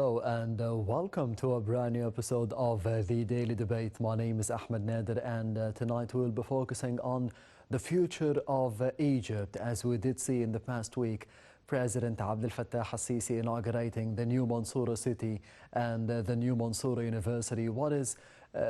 Hello and welcome to a brand new episode of the Daily Debate. My name is Ahmed Nader, and tonight we'll be focusing on the future of Egypt. As we did see in the past week, President Abdel Fattah al-Sisi inaugurating the new Mansoura city and the new Mansoura University. What is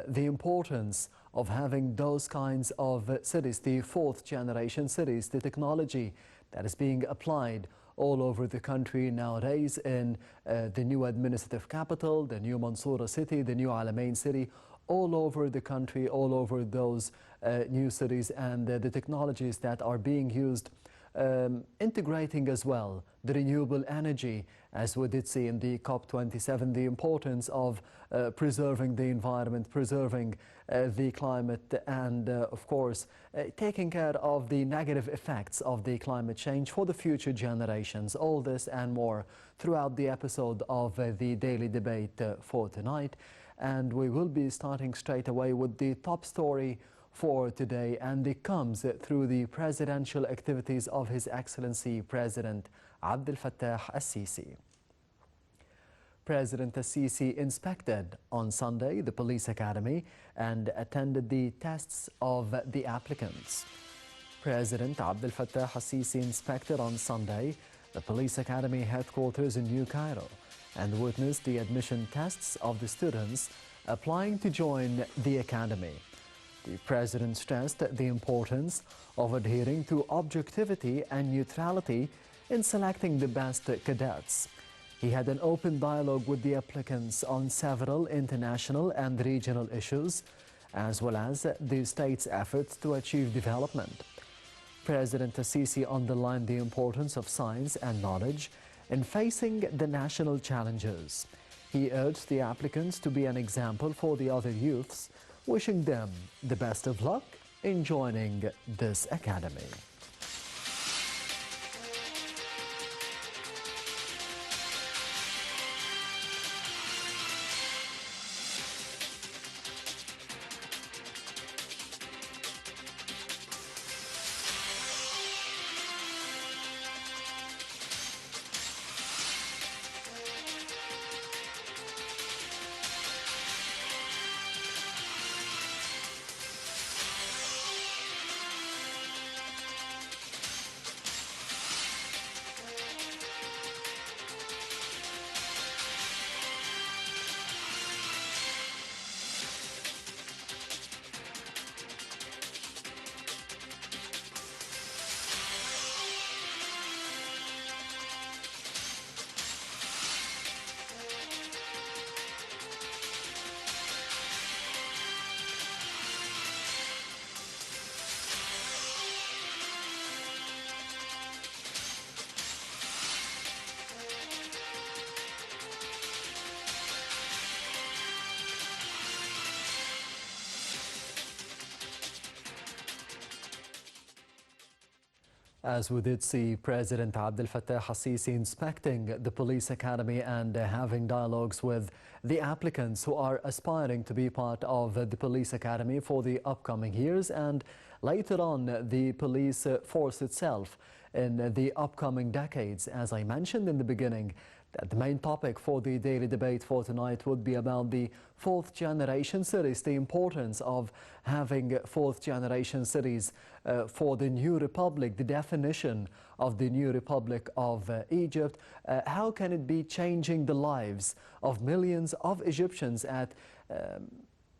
the importance of having those kinds of cities, the fourth generation cities, the technology that is being applied all over the country nowadays in the new administrative capital, the new Mansoura city, the new Alamein city, all over the country, all over those new cities, and the technologies that are being used, integrating as well the renewable energy, as we did see in the COP27, the importance of preserving the environment, preserving the climate, and of course taking care of the negative effects of the climate change for the future generations. All this and more throughout the episode of the Daily Debate for tonight. And we will be starting straight away with the top story for today, and it comes through the presidential activities of His Excellency President Abdel Fattah al-Sisi. President al-Sisi inspected on Sunday the police academy and attended the tests of the applicants. President Abdel Fattah al-Sisi inspected on Sunday the police academy headquarters in New Cairo and witnessed the admission tests of the students applying to join the academy. The President stressed the importance of adhering to objectivity and neutrality in selecting the best cadets. He had an open dialogue with the applicants on several international and regional issues, as well as the state's efforts to achieve development. President al-Sisi underlined the importance of science and knowledge in facing the national challenges. He urged the applicants to be an example for the other youths, wishing them the best of luck in joining this academy. As we did see President Abdel Fattah al-Sisi inspecting the police academy and having dialogues with the applicants who are aspiring to be part of the police academy for the upcoming years, and later on the police force itself in the upcoming decades. As I mentioned in the beginning, that the main topic for the daily debate for tonight would be about the fourth generation cities, the importance of having fourth generation cities for the new republic, the definition of the new republic of Egypt. How can it be changing the lives of millions of Egyptians at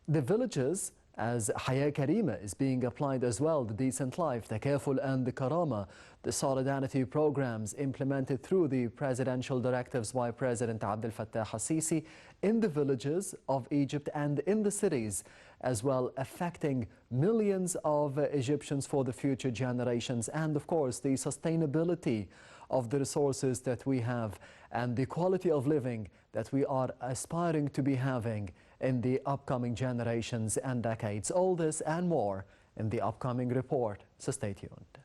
the villages, as Haya Karima is being applied as well, the decent life, the Takaful and the Karama, the solidarity programs implemented through the presidential directives by President Abdel Fattah al-Sisi in the villages of Egypt and in the cities as well, affecting millions of Egyptians for the future generations, and of course the sustainability of the resources that we have and the quality of living that we are aspiring to be having in the upcoming generations and decades. All this and more in the upcoming report, so stay tuned.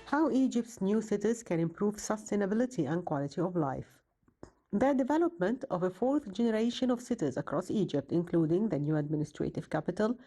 How Egypt's new cities can improve sustainability and quality of life. The development of a fourth generation of cities across Egypt, including the new administrative capital,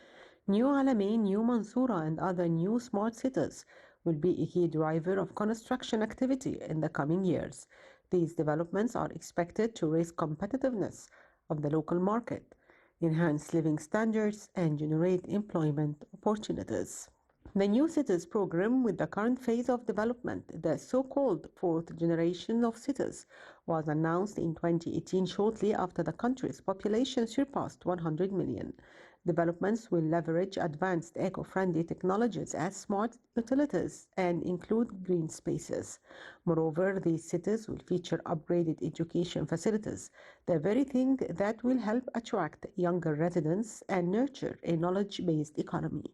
New Alamein, New Mansoura, and other new smart cities, will be a key driver of construction activity in the coming years. These developments are expected to raise competitiveness of the local market, enhance living standards, and generate employment opportunities. The New Cities program, with the current phase of development, the so-called fourth generation of cities, was announced in 2018 shortly after the country's population surpassed 100 million. Developments will leverage advanced eco-friendly technologies as smart utilities and include green spaces. Moreover, these cities will feature upgraded education facilities, the very thing that will help attract younger residents and nurture a knowledge-based economy.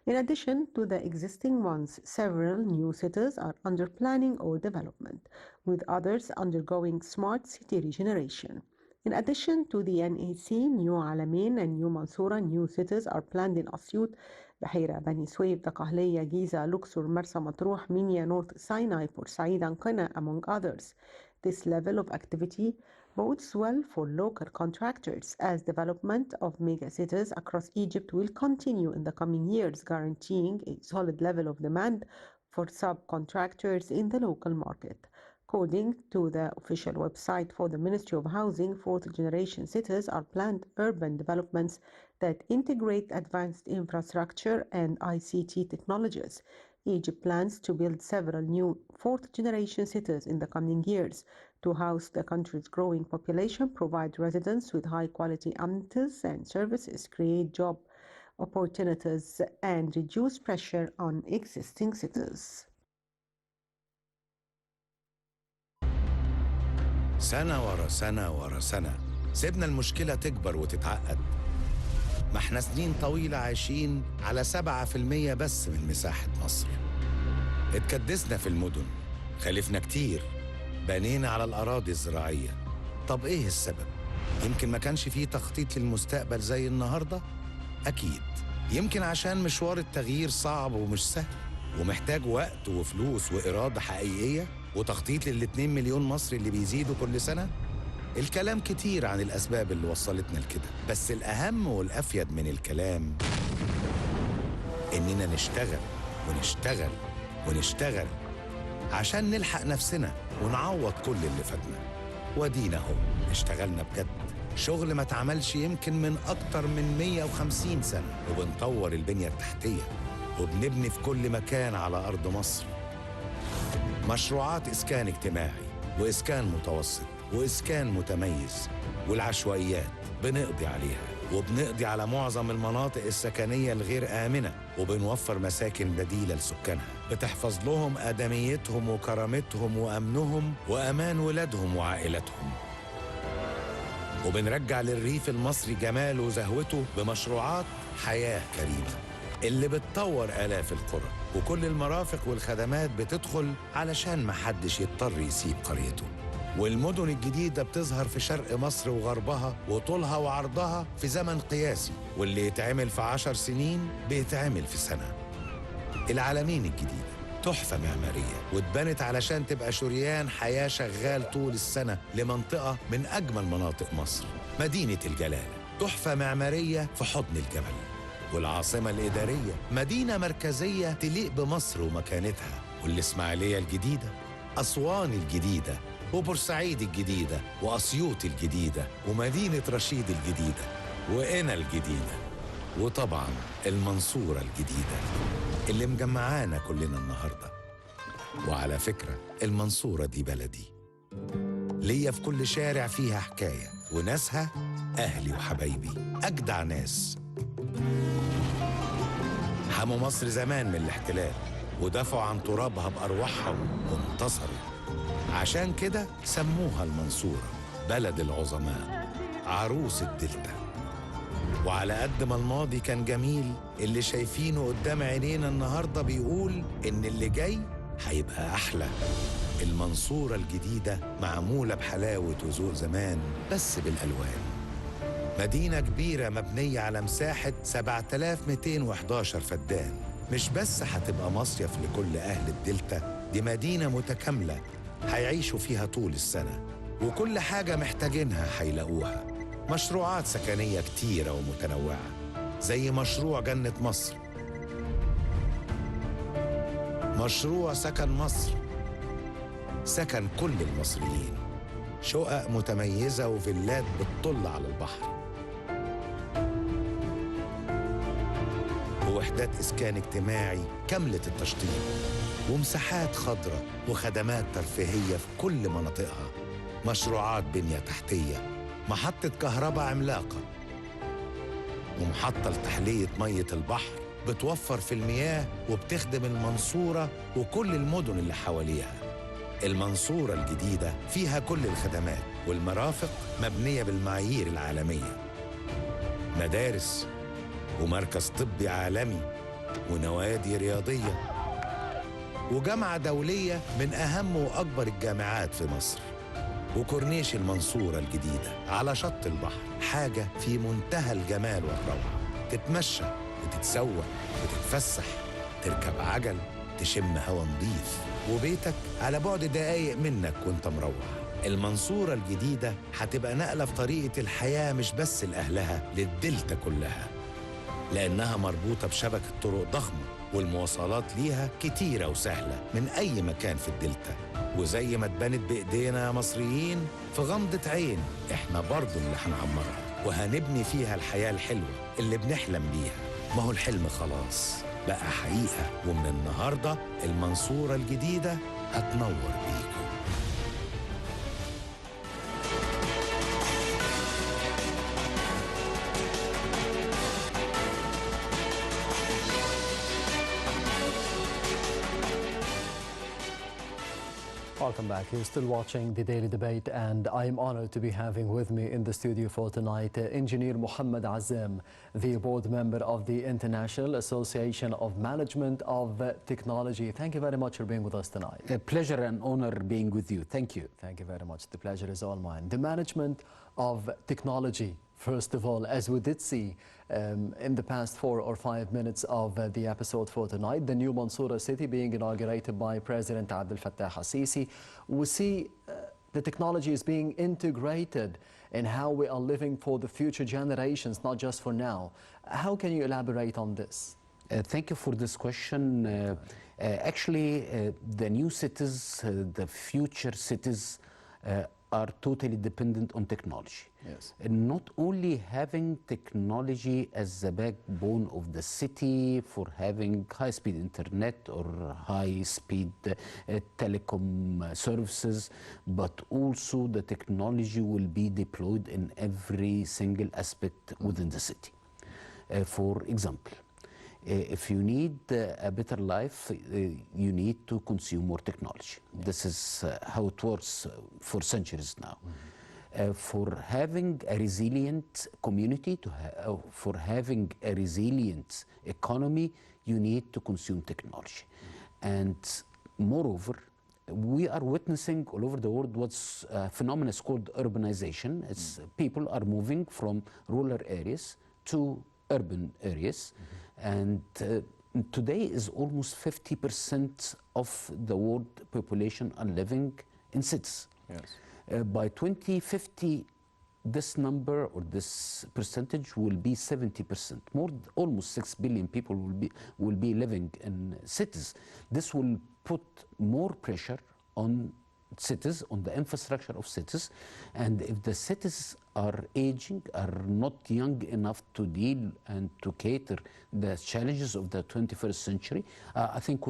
In addition to the existing ones, several new cities are under planning or development, with others undergoing smart city regeneration. In addition to the NEC, New Alamein and New Mansoura, new cities are planned in Asyut, Bahira, Bani Suef, Dakhahliya, Giza, Luxor, Marsa Matruh, Minya, North Sinai, Port Said, and Qina, among others. This level of activity bodes well for local contractors as development of megacities across Egypt will continue in the coming years, guaranteeing a solid level of demand for subcontractors in the local market. According to the official website for the Ministry of Housing, fourth generation cities are planned urban developments that integrate advanced infrastructure and ICT technologies. Egypt plans to build several new fourth generation cities in the coming years to house the country's growing population, provide residents with high quality amenities and services, create job opportunities, and reduce pressure on existing cities. سنة ورا سنة ورا سنة سيبنا المشكلة تكبر وتتعقد. ما احنا سنين طويلة عايشين على 7% بس من مساحة مصر. اتكدسنا في المدن، خلفنا كتير، بنينا على الأراضي الزراعية. طب ايه السبب؟ يمكن ما كانش فيه تخطيط للمستقبل زي النهاردة؟ أكيد. يمكن عشان مشوار التغيير صعب ومش سهل ومحتاج وقت وفلوس وإرادة حقيقية وتخطيط لل2 مليون مصري اللي بيزيدوا كل سنة. الكلام كتير عن الأسباب اللي وصلتنا لكده، بس الأهم والأفيد من الكلام إننا نشتغل ونشتغل ونشتغل عشان نلحق نفسنا ونعوض كل اللي فاتنا. ودينا اهو اشتغلنا بجد، شغل ما اتعملش يمكن من أكتر من 150 سنة، وبنطور البنية التحتية وبنبني في كل مكان على أرض مصر. مشروعات إسكان اجتماعي وإسكان متوسط وإسكان متميز، والعشوائيات بنقضي عليها، وبنقضي على معظم المناطق السكنية الغير آمنة، وبنوفر مساكن بديلة لسكانها بتحفظ لهم آدميتهم وكرامتهم وأمنهم وأمان ولادهم وعائلتهم. وبنرجع للريف المصري جماله وزهوته بمشروعات حياة كريمة اللي بتطور آلاف القرى، وكل المرافق والخدمات بتدخل علشان محدش يضطر يسيب قريته. والمدن الجديدة بتظهر في شرق مصر وغربها وطولها وعرضها في زمن قياسي، واللي يتعمل في 10 سنين بيتعمل في سنة. العلمين الجديدة تحفة معمارية واتبنت علشان تبقى شريان حياة شغال طول السنة لمنطقة من أجمل مناطق مصر. مدينة الجلالة تحفة معمارية في حضن الجبل. والعاصمة الإدارية مدينة مركزية تليق بمصر ومكانتها. والإسماعيلية الجديدة، أسوان الجديدة، وبورسعيد الجديدة، وأسيوط الجديدة، ومدينة رشيد الجديدة، وقنا الجديدة، وطبعاً المنصورة الجديدة اللي مجمعانا كلنا النهاردة. وعلى فكرة المنصورة دي بلدي، ليا في كل شارع فيها حكاية، وناسها أهلي وحبايبي أجدع ناس. حموا مصر زمان من الاحتلال ودافعوا عن ترابها بأرواحهم وانتصروا، عشان كده سموها المنصورة بلد العظماء، عروس الدلتا. وعلى قد ما الماضي كان جميل، اللي شايفينه قدام عينينا النهاردة بيقول إن اللي جاي هيبقى أحلى. المنصورة الجديدة معمولة بحلاوة وذوق زمان بس بالألوان. مدينة كبيرة مبنية على مساحة 7211 فدان. مش بس هتبقى مصيف لكل أهل الدلتا، دي مدينة متكاملة هيعيشوا فيها طول السنة، وكل حاجة محتاجينها هيلاقوها. مشروعات سكنية كتيرة ومتنوعة زي مشروع جنة مصر، مشروع سكن مصر، سكن كل المصريين، شقق متميزة وفيلات بتطل على البحر، ووحدات إسكان اجتماعي كاملة التشطيب، ومساحات خضراء وخدمات ترفيهية في كل مناطقها، مشروعات بنية تحتية، محطة كهرباء عملاقة، ومحطة لتحلية مية البحر بتوفر في المياه وبتخدم المنصورة وكل المدن اللي حواليها. المنصورة الجديدة فيها كل الخدمات والمرافق مبنية بالمعايير العالمية، مدارس ومركز طبي عالمي ونوادي رياضية وجامعة دولية من أهم وأكبر الجامعات في مصر، وكورنيش المنصورة الجديدة على شط البحر، حاجة في منتهى الجمال والروعة. تتمشى وتتسوق وتتفسح، تركب عجل، تشم هوا نضيف، وبيتك على بعد دقايق منك وانت مروح. المنصورة الجديدة هتبقى نقلة في طريقة الحياة مش بس لأهلها، للدلتا كلها، لأنها مربوطة بشبكة طرق ضخمة والمواصلات ليها كتيرة وسهلة من أي مكان في الدلتا. وزي ما اتبنت بإيدينا يا مصريين في غمضة عين، إحنا برضو اللي هنعمرها وهنبني فيها الحياة الحلوة اللي بنحلم بيها. ما هو الحلم خلاص بقى حقيقة، ومن النهاردة المنصورة الجديدة هتنور بيكم. Welcome back. You're still watching The Daily Debate, and I'm honored to be having with me in the studio for tonight Engineer Mohamed Azzam, the board member of the International Association of Management of Technology. Thank you very much for being with us tonight. A pleasure and honor being with you. Thank you. Thank you very much. The pleasure is all mine. The management of technology, first of all, as we did see in the past 4 or 5 minutes of the episode for tonight, the new Mansoura city being inaugurated by President Abdel Fattah al-Sisi. We see the technology is being integrated in how we are living for the future generations, not just for now. How can you elaborate on this? Thank you for this question. Actually, the new cities, the future cities are totally dependent on technology. Yes. And not only having technology as the backbone of the city for having high-speed internet or high-speed telecom services, but also the technology will be deployed in every single aspect within the city. For example, if you need a better life, you need to consume more technology. This is how it works for centuries now. For having a resilient community, for having a resilient economy, you need to consume technology. And moreover, we are witnessing all over the world what's a phenomenon is called urbanization. It's people are moving from rural areas to urban areas. And today is almost 50% of the world population are living in cities. Yes. By 2050, this number or this percentage will be 70%. Almost 6 billion people will be living in cities. This will put more pressure on cities, on the infrastructure of cities, and if the cities are aging, are not young enough to deal and to cater the challenges of the 21st century, I think it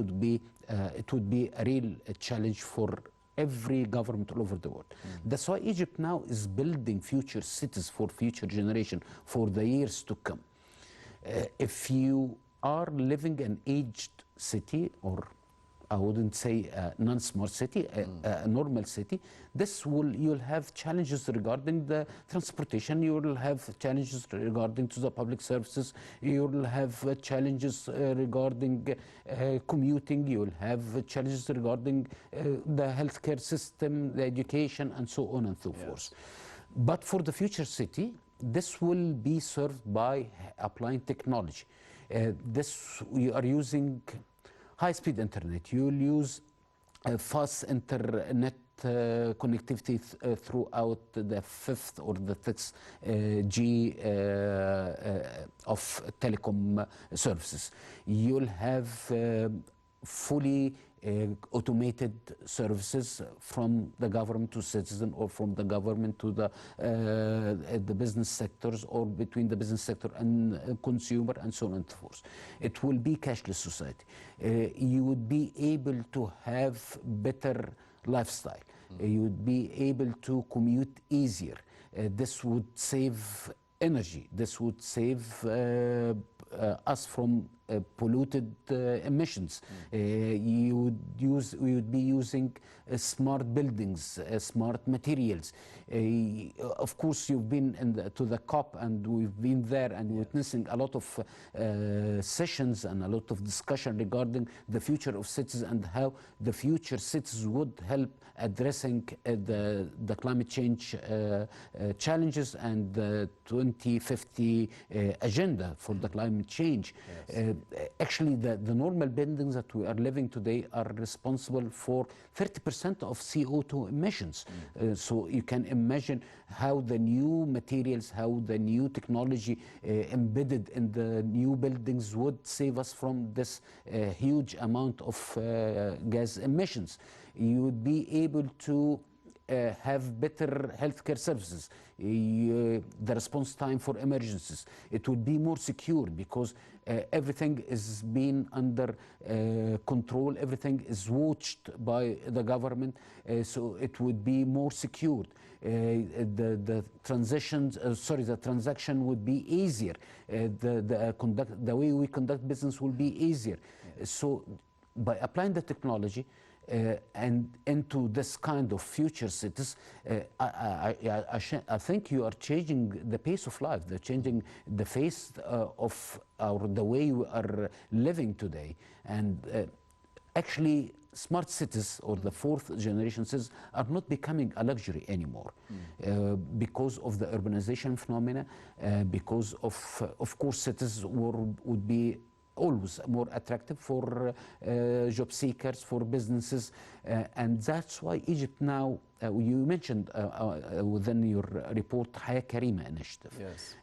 would be a real challenge for every government all over the world. That's why Egypt now is building future cities for future generation for the years to come. If you are living in an aged city, or I wouldn't say a non-smart city, a normal city, you'll have challenges regarding the transportation, you will have challenges regarding to the public services, you will have challenges regarding commuting, you will have challenges regarding the healthcare system, the education, and so on and so forth. But for the future city, this will be served by applying technology. We are using high-speed internet. You will use fast internet connectivity throughout the fifth or the sixth G of telecom services. You'll have fully automated services from the government to citizen, or from the government to the business sectors, or between the business sector and consumer, and so on and so forth. It will be cashless society. You would be able to have better lifestyle. You would be able to commute easier. This would save energy. This would save us from polluted emissions. We would be using smart buildings, smart materials. Of course, you've been to the COP, and we've been there and witnessing a lot of sessions and a lot of discussion regarding the future of cities and how the future cities would help addressing the climate change challenges and the 2050 agenda for the climate change. Actually, the normal buildings that we are living today are responsible for 30% of CO2 emissions. So you can imagine how the new materials, how the new technology embedded in the new buildings would save us from this huge amount of gas emissions. You would be able to have better healthcare services, the response time for emergencies. It would be more secure because everything is being under control, everything is watched by the government, so it would be more secured. The transaction would be easier. The way we conduct business will be easier. So by applying the technology and into this kind of future cities, I think you are changing the pace of life. They're changing the face of the way we are living today. And actually, smart cities, or the fourth generation cities, are not becoming a luxury anymore because of the urbanization phenomena, because of course cities would be always more attractive for job seekers, for businesses, and that's why Egypt now, you mentioned within your report, Haya Karima initiative. Yes.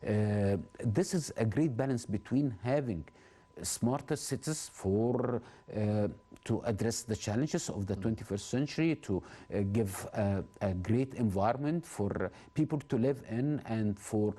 This is a great balance between having smarter cities for to address the challenges of the 21st century, to give a great environment for people to live in, and for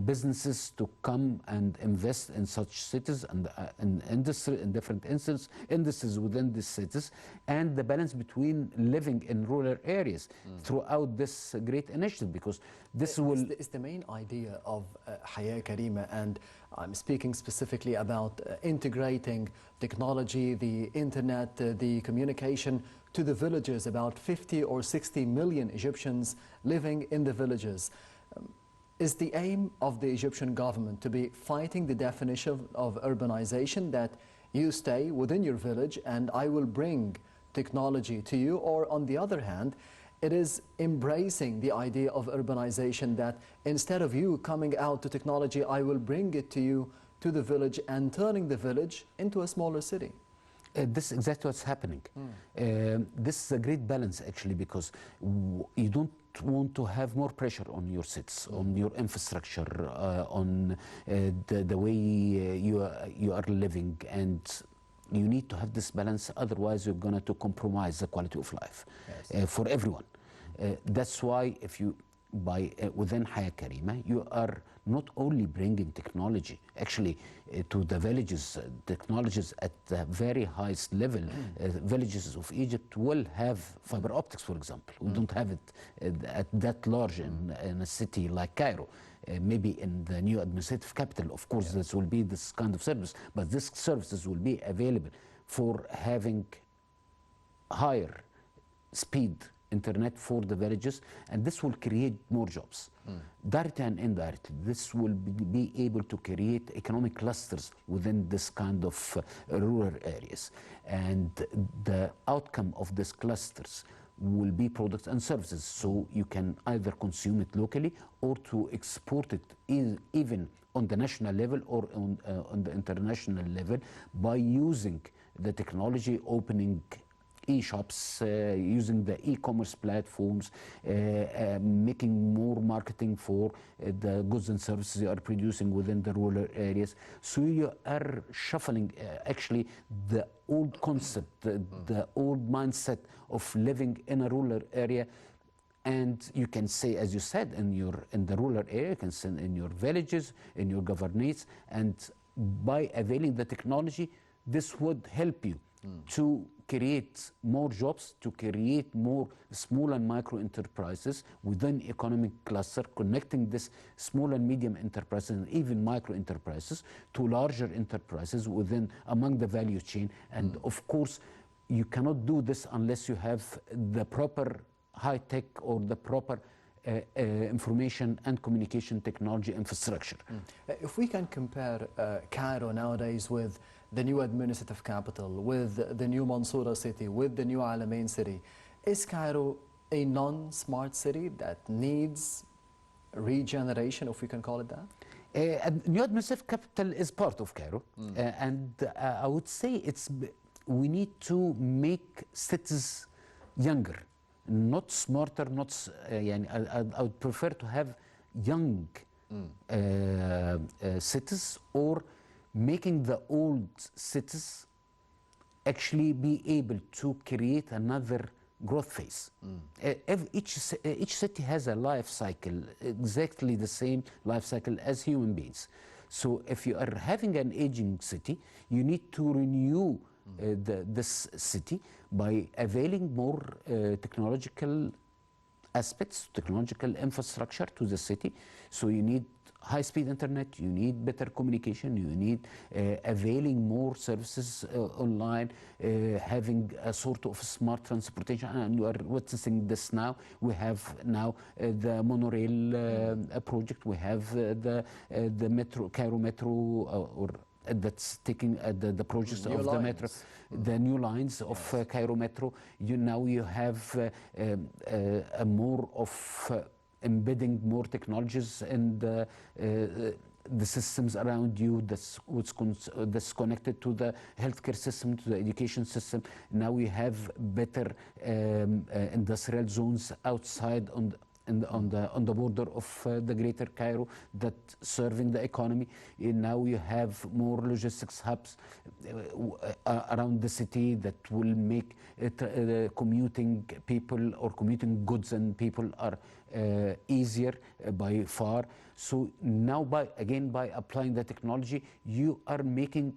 businesses to come and invest in such cities, and in industry, in different industries within these cities, and the balance between living in rural areas throughout this great initiative, because this will... It's the main idea of Haya Karima, and I'm speaking specifically about integrating technology, the internet, the communication to the villages. About 50 or 60 million Egyptians living in the villages. Is the aim of the Egyptian government to be fighting the definition of urbanization, that you stay within your village and I will bring technology to you? Or on the other hand, it is embracing the idea of urbanization, that instead of you coming out to technology, I will bring it to you, to the village, and turning the village into a smaller city? This is exactly what's happening. This is a great balance, actually, because you don't want to have more pressure on your cities, on your infrastructure, on the way you are living, and you need to have this balance, otherwise you're going to compromise the quality of life for everyone. That's why if you, within Haya Karima, you are not only bringing technology, actually, to the villages, technologies at the very highest level. Villages of Egypt will have fiber optics, for example. We don't have it at that large in a city like Cairo. Maybe in the new administrative capital, of course, this will be this kind of service, but these services will be available for having higher speed internet for the villages, and this will create more jobs, directly and indirectly. This will be able to create economic clusters within this kind of rural areas, and the outcome of these clusters will be products and services, so you can either consume it locally or to export it even on the national level or on the international level, by using the technology, opening e-shops, using the e-commerce platforms, making more marketing for the goods and services you are producing within the rural areas. So you are shuffling actually the old concept, the old mindset of living in a rural area. And you can say, as you said, in the rural area, you can say in your villages, in your governorates, and by availing the technology, this would help you to create more jobs, to create more small and micro enterprises within economic cluster, connecting this small and medium enterprises and even micro enterprises to larger enterprises within among the value chain. And of course, you cannot do this unless you have the proper high-tech or the proper information and communication technology infrastructure. If we can compare Cairo nowadays with the new administrative capital, with the new Mansoura city, with the new Alamein city, is Cairo a non-smart city that needs regeneration, if we can call it that? New administrative capital is part of Cairo, and I would say we need to make cities younger. Not smarter, I would prefer to have young cities, or making the old cities actually be able to create another growth phase. Each city has a life cycle, exactly the same life cycle as human beings. So if you are having an aging city, you need to renew this city by availing more technological aspects, technological infrastructure to the city. So you need high-speed internet, you need better communication, you need availing more services online, having a sort of smart transportation, and we are witnessing this now. We have now the monorail project, we have the metro, Cairo Metro, or that's taking the projects of the metro, the new lines of Cairo Metro. Now you have a more of embedding more technologies in the systems around you that's connected to the healthcare system, to the education system. Now we have better industrial zones outside on the border of the greater Cairo that serving the economy. Now you have more logistics hubs around the city that will make commuting people or commuting goods and people are easier by far. So now by applying the technology, you are making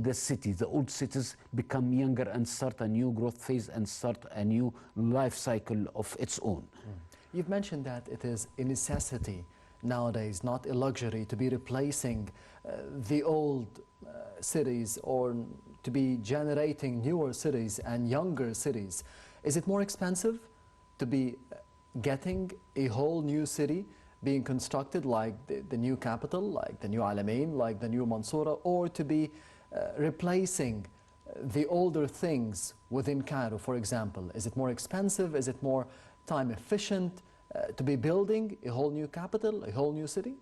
the city, the old cities, become younger and start a new growth phase and start a new life cycle of its own. You've mentioned that it is a necessity nowadays, not a luxury, to be replacing the old cities or to be generating newer cities and younger cities. Is it more expensive to be getting a whole new city being constructed like the new capital, like the new Alamein, like the new Mansoura, or to be replacing the older things within Cairo, for example? Is it more expensive? Is it more time efficient to be building a whole new capital, a whole new city?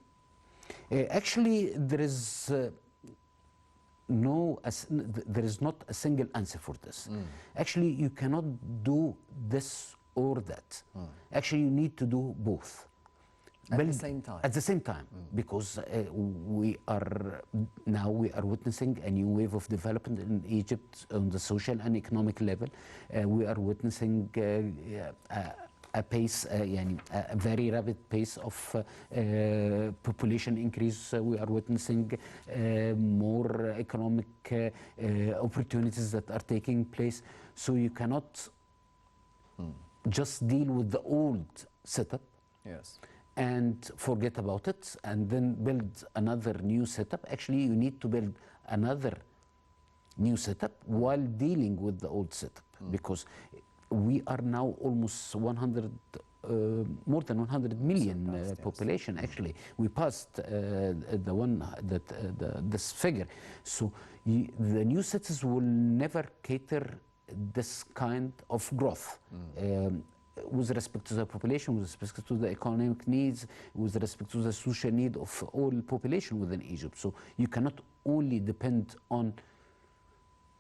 Actually, there is there is not a single answer for this. Actually, you cannot do this or that. Actually, you need to do both. At the same time? At the same time, because we are witnessing a new wave of development in Egypt on the social and economic level. We are witnessing a pace, a very rapid pace of population increase. We are witnessing more economic opportunities that are taking place. So you cannot just deal with the old setup. Yes. And forget about it and then build another new setup. Actually, you need to build another new setup while dealing with the old setup, because we are now almost more than 100 million population. Actually, we passed this figure. So the new cities will never cater this kind of growth. With respect to the population, with respect to the economic needs, with respect to the social need of all population within Egypt. So you cannot only depend on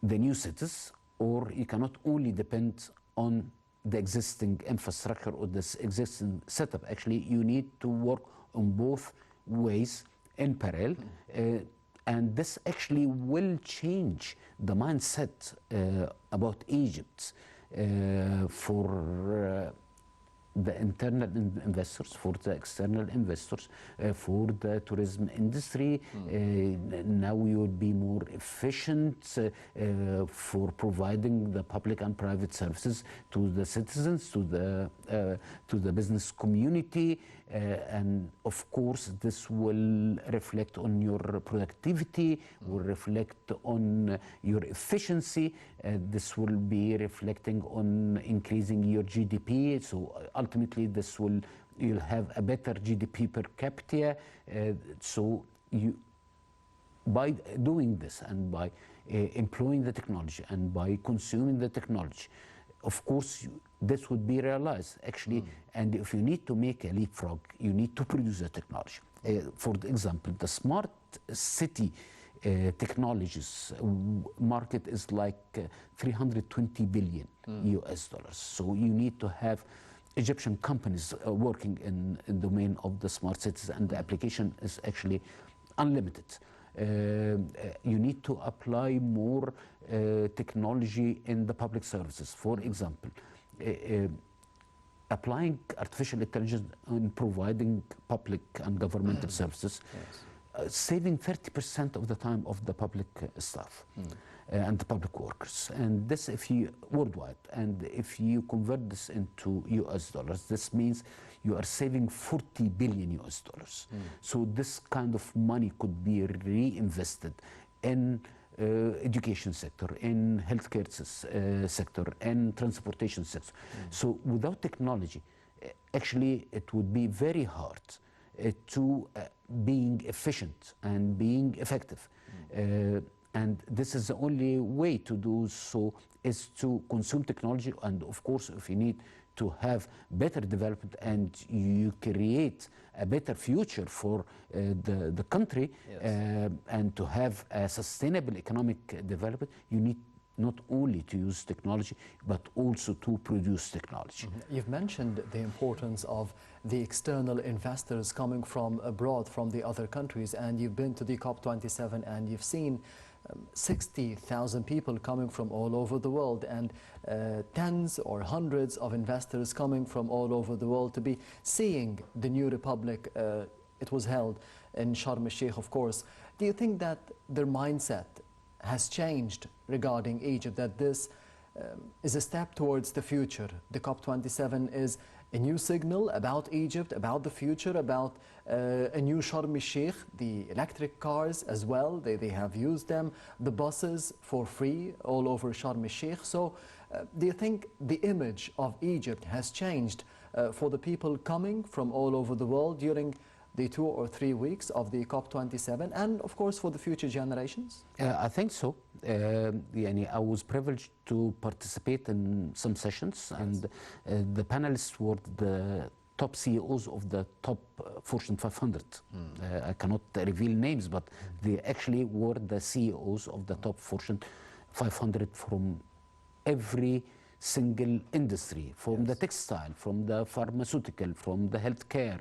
the new cities or you cannot only depend on the existing infrastructure or this existing setup. Actually, you need to work on both ways in parallel. And this actually will change the mindset about Egypt for the internal investors, for the external investors, for the tourism industry. Now we will be more efficient for providing the public and private services to the citizens, to the business community, and of course this will reflect on your productivity, will reflect on your efficiency. This will be reflecting on increasing your GDP. So ultimately this will, you'll have a better GDP per capita. So you, by doing this and by employing the technology and by consuming the technology, of course this would be realized actually. And if you need to make a leapfrog, you need to produce the technology. For example, the smart city technologies market is like 320 billion US dollars. So you need to have Egyptian companies working in the domain of the smart cities, and the application is actually unlimited. You need to apply more technology in the public services. For example, applying artificial intelligence in providing public and governmental services, saving 30% of the time of the public staff and the public workers. And this, if you worldwide, and if you convert this into US dollars, this means you are saving 40 billion US dollars. So this kind of money could be reinvested in education sector, in healthcare sector, and transportation sector. So without technology, actually it would be very hard to being efficient and being effective. And this is the only way to do so, is to consume technology. And of course, if you need to have better development and you create a better future for the country, and to have a sustainable economic development, you need not only to use technology, but also to produce technology. You've mentioned the importance of the external investors coming from abroad, from the other countries, and you've been to the COP27 and you've seen 60,000 people coming from all over the world, and tens or hundreds of investors coming from all over the world to be seeing the new republic. It was held in Sharm el-Sheikh, of course. Do you think that their mindset has changed regarding Egypt, that this is a step towards the future? The COP27 is a new signal about Egypt, about the future, about a new Sharm el-Sheikh, the electric cars as well, they have used them, the buses for free all over Sharm el-Sheikh. So do you think the image of Egypt has changed for the people coming from all over the world during the 2 or 3 weeks of the COP27, and of course for the future generations? I think so. I was privileged to participate in some sessions, and the panelists were the top CEOs of the top Fortune 500. I cannot reveal names, but they actually were the CEOs of the top Fortune 500 from every single industry, from the textile, from the pharmaceutical, from the healthcare,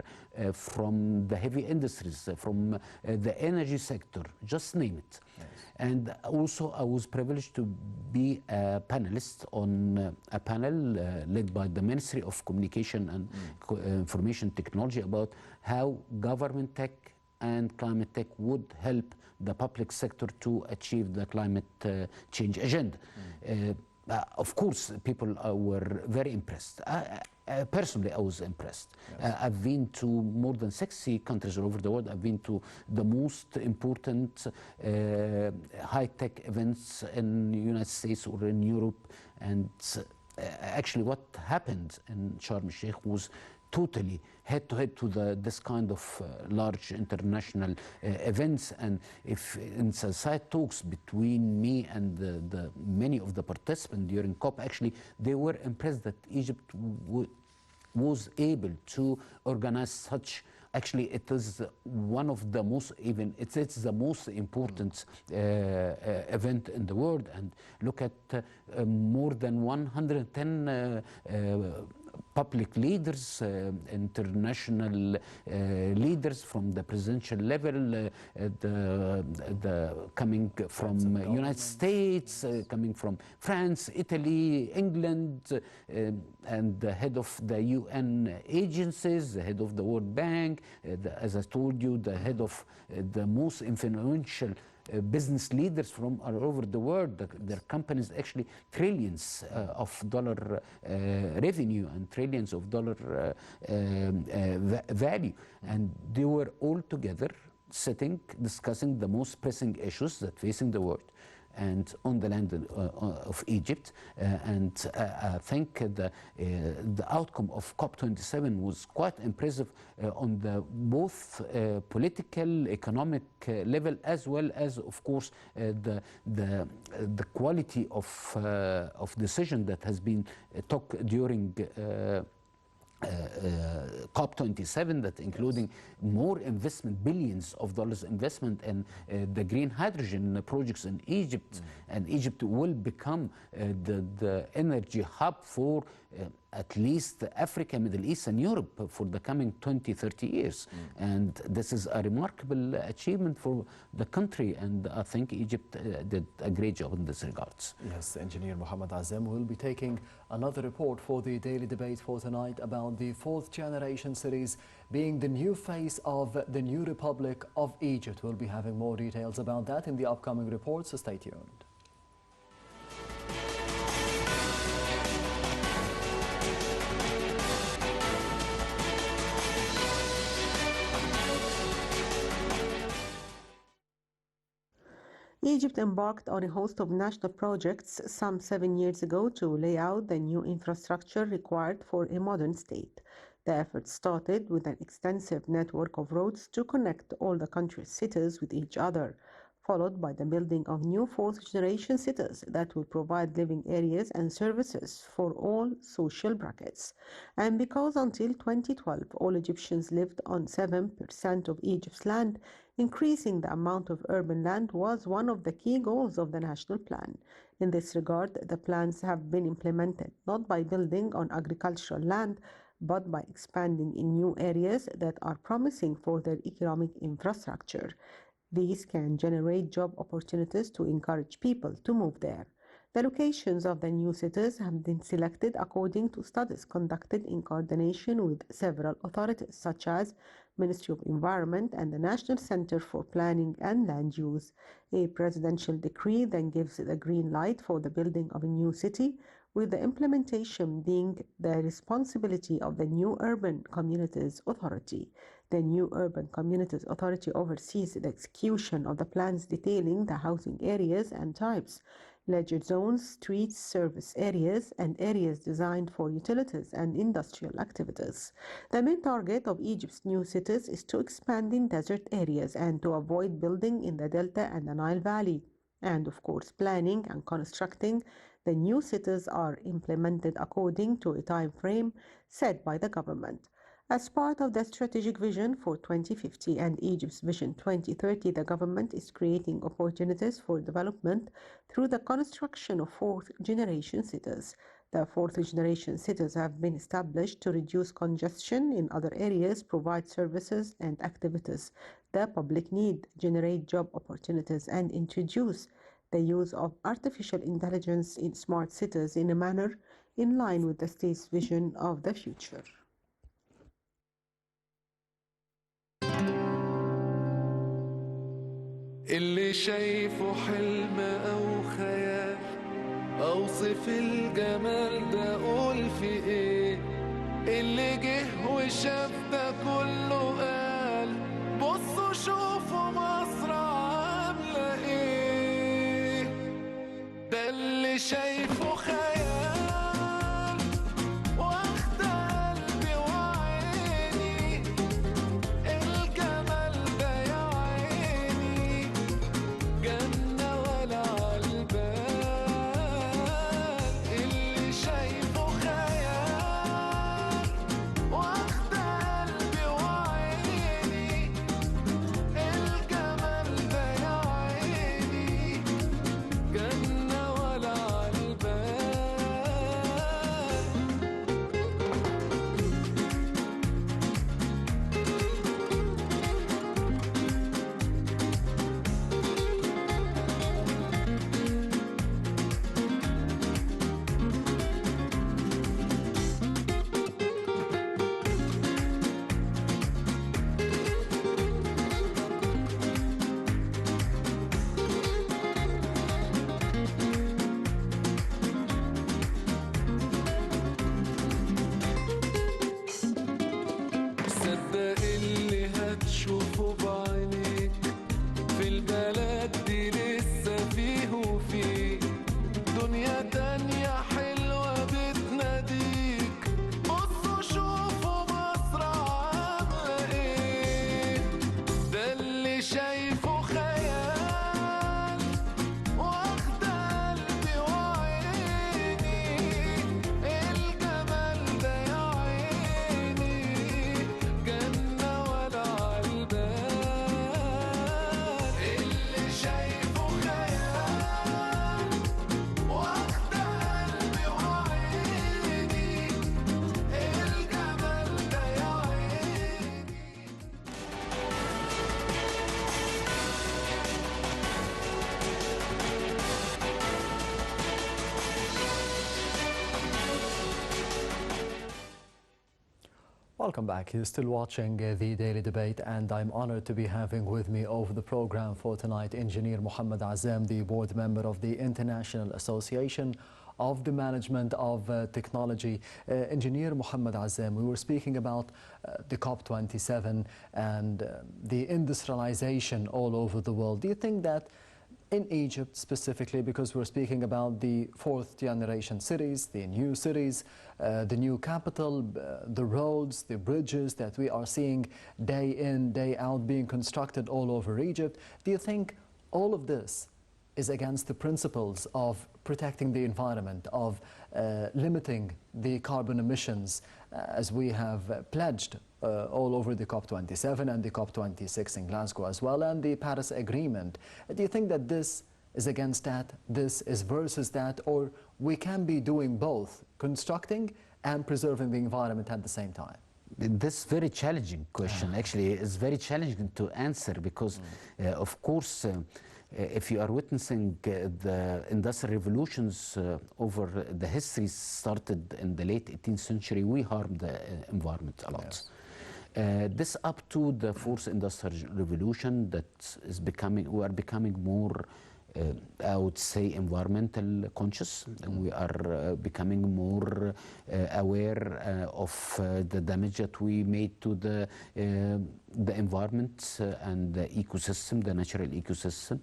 from the heavy industries, from the energy sector, just name it. And also I was privileged to be a panelist on a panel led by the Ministry of Communication and Information Technology about how government tech and climate tech would help the public sector to achieve the climate change agenda. Of course, people were very impressed. Personally, I was impressed. I've been to more than 60 countries all over the world. I've been to the most important high-tech events in the United States or in Europe. And actually what happened in Sharm el-Sheikh was totally head-to-head to this kind of large international events. And if in side talks between me and the many of the participants during COP, actually they were impressed that Egypt was able to organize such Actually, it is one of the most, even it's the most important event in the world. And look at more than 110 public leaders, international leaders from the presidential level, coming from United States, coming from France, Italy, England, and the head of the UN agencies, the head of the World Bank, as I told you, the head of the most influential business leaders from all over the world. Their companies actually trillions of dollar revenue and trillions of dollar value, and they were all together sitting discussing the most pressing issues that facing the world and on the land of Egypt. And I think the outcome of COP27 was quite impressive on the both political, economic level, as well as, of course, the quality of decision that has been took during COP27, that including more investment, billions of dollars investment in the green hydrogen projects in Egypt. And Egypt will become the energy hub for at least Africa, Middle East, and Europe for the coming 20, 30 years. And this is a remarkable achievement for the country, and I think Egypt did a great job in this regards. Yes, Engineer Mohamed Azzam will be taking another report for the daily debate for tonight about the fourth generation cities being the new face of the new Republic of Egypt. We'll be having more details about that in the upcoming reports, so stay tuned. Egypt embarked on a host of national projects some 7 years ago to lay out the new infrastructure required for a modern state. The effort started with an extensive network of roads to connect all the country's cities with each other, followed by the building of new fourth-generation cities that will provide living areas and services for all social brackets. And because until 2012 all Egyptians lived on 7% of Egypt's land, increasing the amount of urban land was one of the key goals of the national plan. In this regard, the plans have been implemented not by building on agricultural land, but by expanding in new areas that are promising for their economic infrastructure. These can generate job opportunities to encourage people to move there. The locations of the new cities have been selected according to studies conducted in coordination with several authorities, such as Ministry of Environment and the National Center for Planning and Land Use. A presidential decree then gives the green light for the building of a new city, with the implementation being the responsibility of the New Urban Communities Authority. The New Urban Communities Authority oversees the execution of the plans detailing the housing areas and types, leisure zones, streets, service areas, and areas designed for utilities and industrial activities. The main target of Egypt's new cities is to expand in desert areas and to avoid building in the Delta and the Nile Valley. And of course, planning and constructing the new cities are implemented according to a time frame set by the government. As part of the strategic vision for 2050 and Egypt's Vision 2030, the government is creating opportunities for development through the construction of fourth-generation cities. The fourth-generation cities have been established to reduce congestion in other areas, provide services and activities the public need, generate job opportunities, and introduce the use of artificial intelligence in smart cities in a manner in line with the state's vision of the future. اللي شايفه حلم أو خيال أوصف الجمال ده أقول في إيه اللي جه وشاف ده كله قال بصوا شوفوا مصر عاملة إيه ده اللي شايفه خيال Welcome back. You're still watching the Daily Debate, and I'm honored to be having with me over the program for tonight Engineer Mohamed Azzam, the board member of the International Association of the Management of Technology. Engineer Mohamed Azzam, we were speaking about the COP27 and the industrialization all over the world. Do you think that in Egypt specifically, because we're speaking about the fourth generation cities, the new cities, the new capital, the roads, the bridges that we are seeing day in, day out being constructed all over Egypt, do you think all of this is against the principles of protecting the environment, of limiting the carbon emissions as we have pledged all over the COP27 and the COP26 in Glasgow as well, and the Paris Agreement? Do you think that this is against that, this is versus that, or we can be doing both, constructing and preserving the environment at the same time? This very challenging question actually is very challenging to answer because of course if you are witnessing the industrial revolutions over the history started in the late 18th century, we harmed the environment a lot. Yes. This up to the fourth industrial revolution that is becoming, we are becoming more I would say environmental conscious. We are becoming more aware of the damage that we made to the environment and the ecosystem, the natural ecosystem.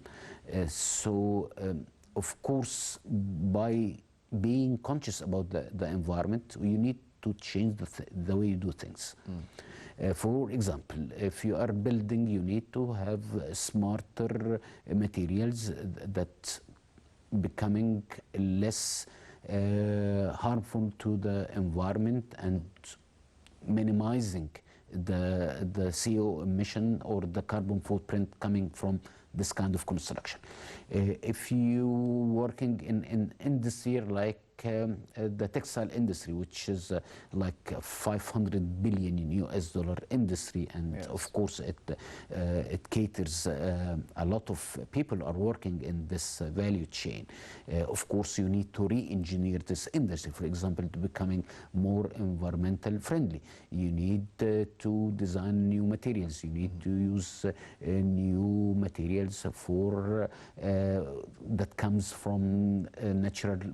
Of course, by being conscious about the environment, you need to change the way you do things. For example, if you are building, you need to have smarter materials that becoming less harmful to the environment and minimizing the CO emission or the carbon footprint coming from this kind of construction. If you working in industry like the textile industry, which is like 500 billion in US dollar industry, and yes, of course it caters a lot of people are working in this value chain. Of course, you need to re-engineer this industry, for example, to becoming more environmental friendly. You need to design new materials. You need to use new materials for that comes from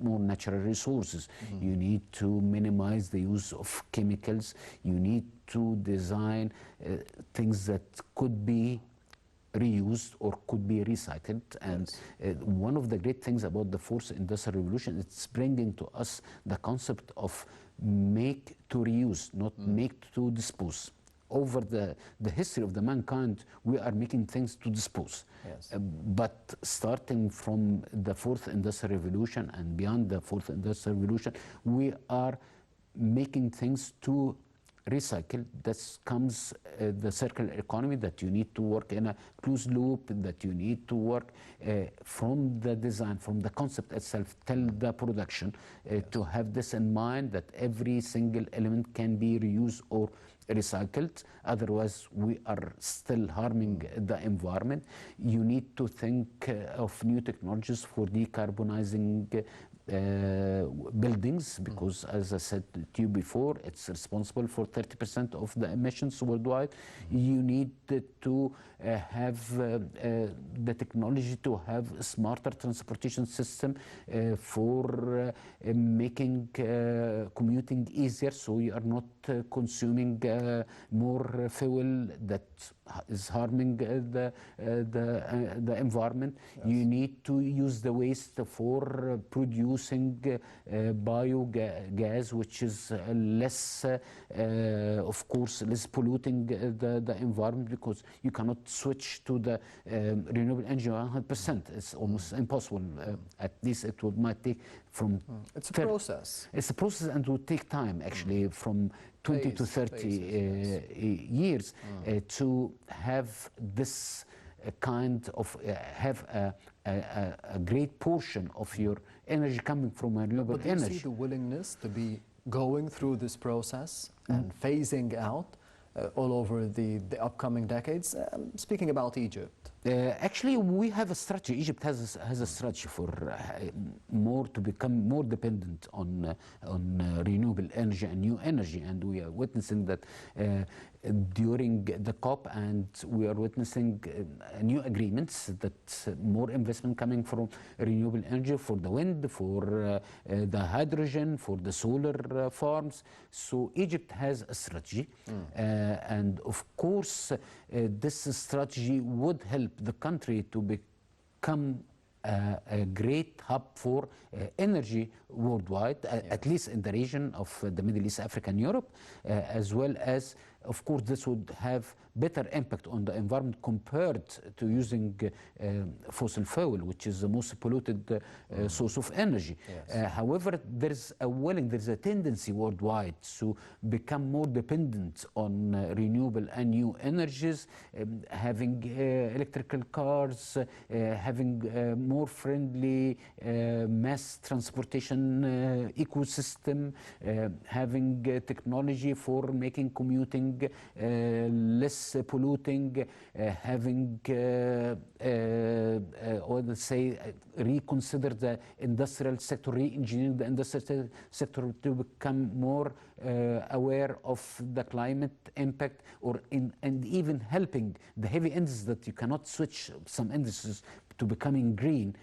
more natural resources. You need to minimize the use of chemicals. You need to design things that could be reused or could be recycled. And one of the great things about the fourth industrial revolution, it's bringing to us the concept of make to reuse, not make to dispose. Over the history of the mankind, we are making things to dispose. Yes. But starting from the fourth industrial revolution and beyond the fourth industrial revolution, we are making things to recycle. That comes the circular economy, that you need to work in a closed loop, that you need to work from the design, from the concept itself till the production, to have this in mind that every single element can be reused or recycled. Otherwise, we are still harming the environment. You need to think of new technologies for decarbonizing buildings, because as I said to you before, it's responsible for 30% of the emissions worldwide. You need to have the technology to have a smarter transportation system for making commuting easier, so you are not consuming more fuel that is harming the environment. Yes. You need to use the waste for producing biogas, which is less, of course, less polluting the environment, because you cannot switch to the renewable energy 100%. It's almost impossible. At least it might take from... It's a process. It's a process, and it will take time, actually, from 20 to 30 years to have this kind of, have a great portion of your energy coming from renewable energy. But do you see the willingness to be going through this process and phasing out all over the upcoming decades? Speaking about Egypt. Actually, we have a strategy. Egypt has a strategy for more to become more dependent on renewable energy and new energy, and we are witnessing that during the COP, and we are witnessing new agreements that more investment coming from renewable energy for the wind, for the hydrogen, for the solar farms. So Egypt has a strategy, and of course this strategy would help the country to become a great hub for energy worldwide, at least in the region of the Middle East, Africa, and Europe, as well as, of course, this would have better impact on the environment compared to using fossil fuel, which is the most polluted source of energy. Yes. However, there's a tendency worldwide to become more dependent on renewable and new energies, having electrical cars, having more friendly mass transportation ecosystem, having technology for making commuting less polluting, having, or let's say, reconsider the industrial sector, re-engineering the industrial sector to become more aware of the climate impact, and even helping the heavy industries that you cannot switch some industries to becoming green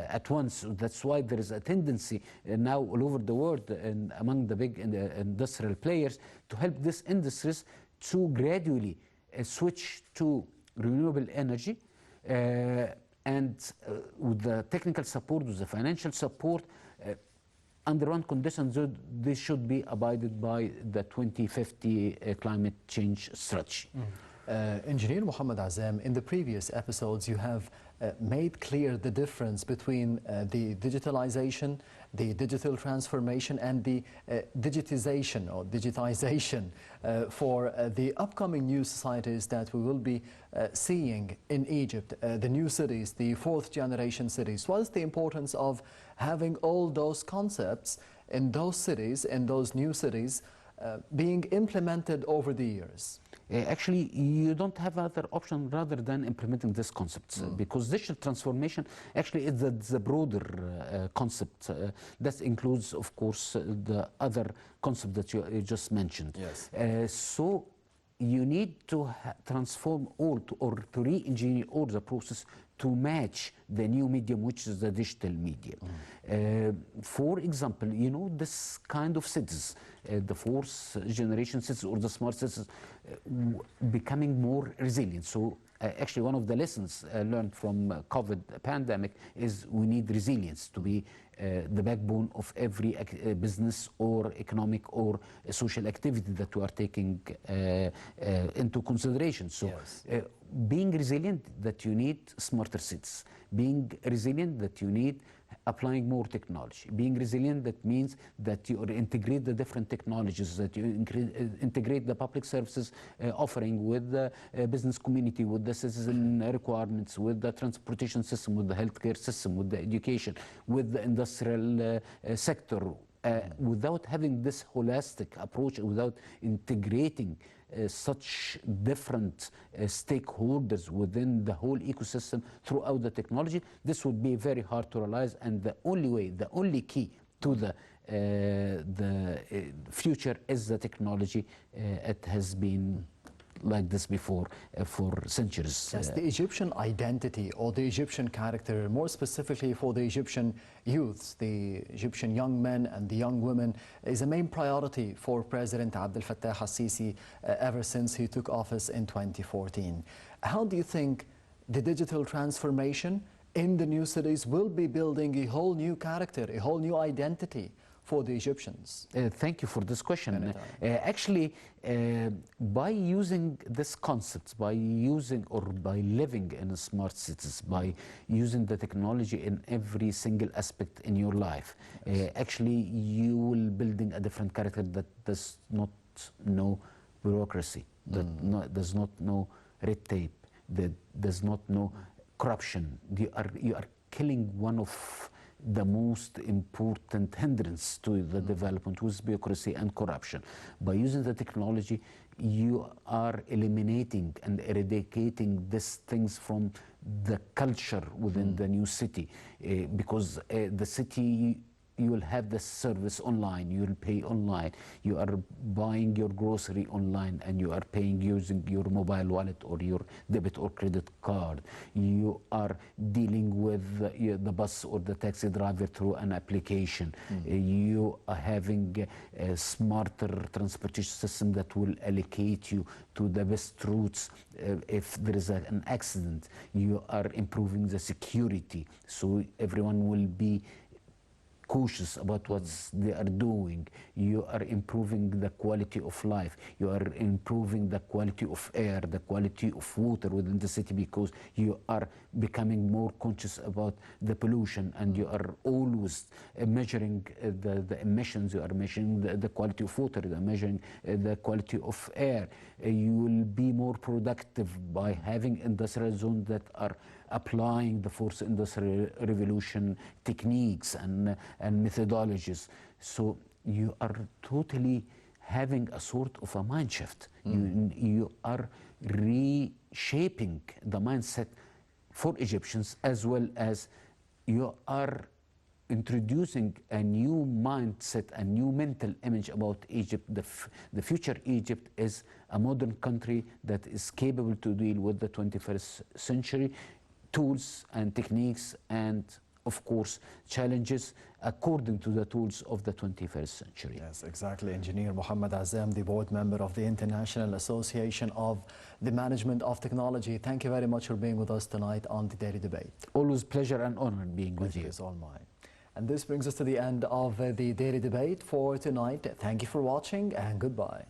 at once. That's why there is a tendency now all over the world and among the big industrial players to help these industries to gradually switch to renewable energy, and with the technical support, with the financial support, under one condition, they should be abided by the 2050 climate change strategy. Engineer Mohamed Azzam, in the previous episodes you have made clear the difference between the digitalization, the digital transformation, and the digitization for the upcoming new societies that we will be seeing in Egypt, the new cities, the fourth generation cities. What is the importance of having all those concepts in those cities, in those new cities, being implemented over the years? Actually, you don't have other option rather than implementing these concepts, because digital transformation actually is the broader concept that includes, of course, the other concept that you just mentioned. Yes. So you need to transform or to re-engineer all the process to match the new medium, which is the digital medium. For example, this kind of cities, the fourth generation cities or the smart cities, becoming more resilient. So actually one of the lessons learned from COVID pandemic is we need resilience to be the backbone of every business or economic or social activity that we are taking into consideration. So yes. Being resilient, that you need smarter cities. Being resilient, that you need applying more technology. Being resilient, that means that you integrate the different technologies, that you integrate the public services offering with the business community, with the citizen requirements, with the transportation system, with the healthcare system, with the education, with the industrial sector. Without having this holistic approach, without integrating such different stakeholders within the whole ecosystem throughout the technology, this would be very hard to realize. And the only way, the only key to the future is the technology. It has been like this before for centuries. Yes, the Egyptian identity or the Egyptian character, more specifically for the Egyptian youths, the Egyptian young men and the young women, is a main priority for President Abdel Fattah al-Sisi ever since he took office in 2014. How do you think the digital transformation in the new cities will be building a whole new character, a whole new identity for the Egyptians? Thank you for this question. Actually, by using this concept, by using or by living in smart cities, by using the technology in every single aspect in your life, actually you will building a different character that does not know bureaucracy, that does not know red tape, that does not know corruption. You are killing one of the most important hindrance to the development was bureaucracy and corruption. By using the technology, you are eliminating and eradicating these things from the culture within the new city, because the city, you will have the service online, you will pay online, you are buying your grocery online, and you are paying using your mobile wallet or your debit or credit card. You are dealing with the bus or the taxi driver through an application. You are having a smarter transportation system that will allocate you to the best routes if there is an accident. You are improving the security, so everyone will be cautious about what they are doing. You are improving the quality of life. You are improving the quality of air, the quality of water within the city, because you are becoming more conscious about the pollution, and you are always measuring the emissions. You are measuring the quality of water. You are measuring the quality of air. You will be more productive by having industrial zones that are applying the fourth industrial revolution techniques and methodologies. So you are totally having a sort of a mind shift. You are reshaping the mindset for Egyptians, as well as you are introducing a new mindset, a new mental image about Egypt. The future Egypt is a modern country that is capable to deal with the 21st century tools and techniques, and of course challenges according to the tools of the 21st century. Yes, exactly. Engineer Mohamed Azzam, the board member of the International Association of the Management of Technology. Thank you very much for being with us tonight on the Daily Debate. Always pleasure and honor being with you. Pleasure is all mine. And this brings us to the end of the Daily Debate for tonight. Thank you for watching, and goodbye.